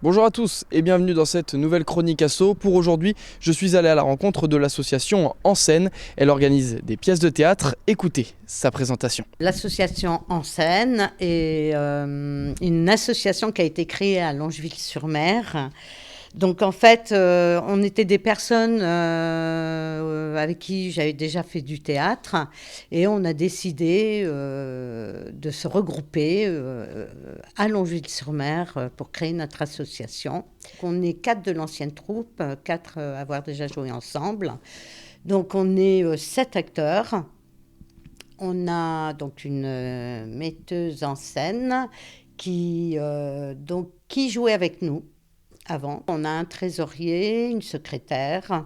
Bonjour à tous et bienvenue dans cette nouvelle chronique asso. Pour aujourd'hui, je suis allé à la rencontre de l'association En Scène. Elle organise des pièces de théâtre. Écoutez sa présentation. L'association En Scène est une association qui a été créée à Longeville-sur-Mer. Donc en fait, on était des personnes avec qui j'avais déjà fait du théâtre et on a décidé de se regrouper à Longeville-sur-Mer pour créer notre association. On est 4 de l'ancienne troupe, 4 à avoir déjà joué ensemble. Donc on est 7 acteurs. On a donc une metteuse en scène qui jouait avec nous avant. On a un trésorier, une secrétaire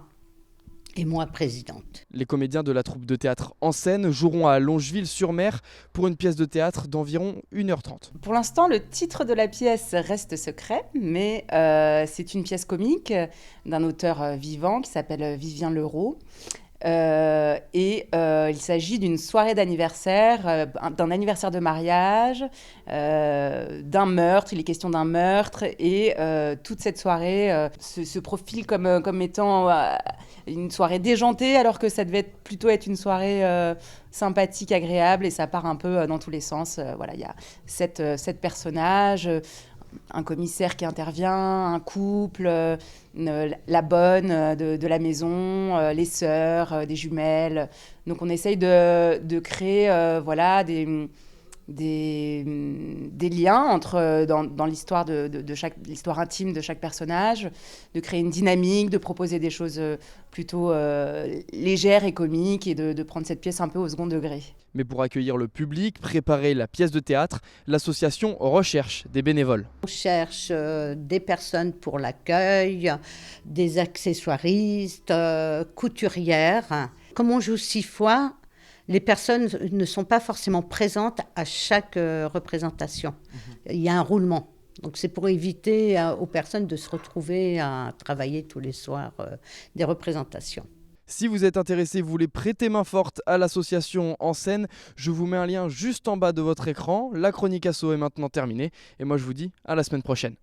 et moi présidente. Les comédiens de la troupe de théâtre En Scène joueront à Longeville-sur-Mer pour une pièce de théâtre d'environ 1h30. Pour l'instant, le titre de la pièce reste secret, mais c'est une pièce comique d'un auteur vivant qui s'appelle Vivien Leroux. Il s'agit d'une soirée d'anniversaire, d'un anniversaire de mariage, d'un meurtre. Il est question d'un meurtre et toute cette soirée se profile comme étant une soirée déjantée alors que ça devait plutôt être une soirée sympathique, agréable et ça part un peu dans tous les sens. Voilà, il y a 7 personnages. Un commissaire qui intervient, un couple, la bonne de la maison, les sœurs, des jumelles. Donc on essaye de créer des liens dans l'histoire l'histoire intime de chaque personnage, de créer une dynamique, de proposer des choses plutôt légères et comiques et de prendre cette pièce un peu au second degré. Mais pour accueillir le public, préparer la pièce de théâtre, l'association recherche des bénévoles. On cherche des personnes pour l'accueil, des accessoiristes, couturières. Comme on joue 6 fois, les personnes ne sont pas forcément présentes à chaque représentation. Il y a un roulement. Donc c'est pour éviter aux personnes de se retrouver à travailler tous les soirs des représentations. Si vous êtes intéressé, vous voulez prêter main forte à l'association En Scène, je vous mets un lien juste en bas de votre écran. La chronique asso est maintenant terminée et moi je vous dis à la semaine prochaine.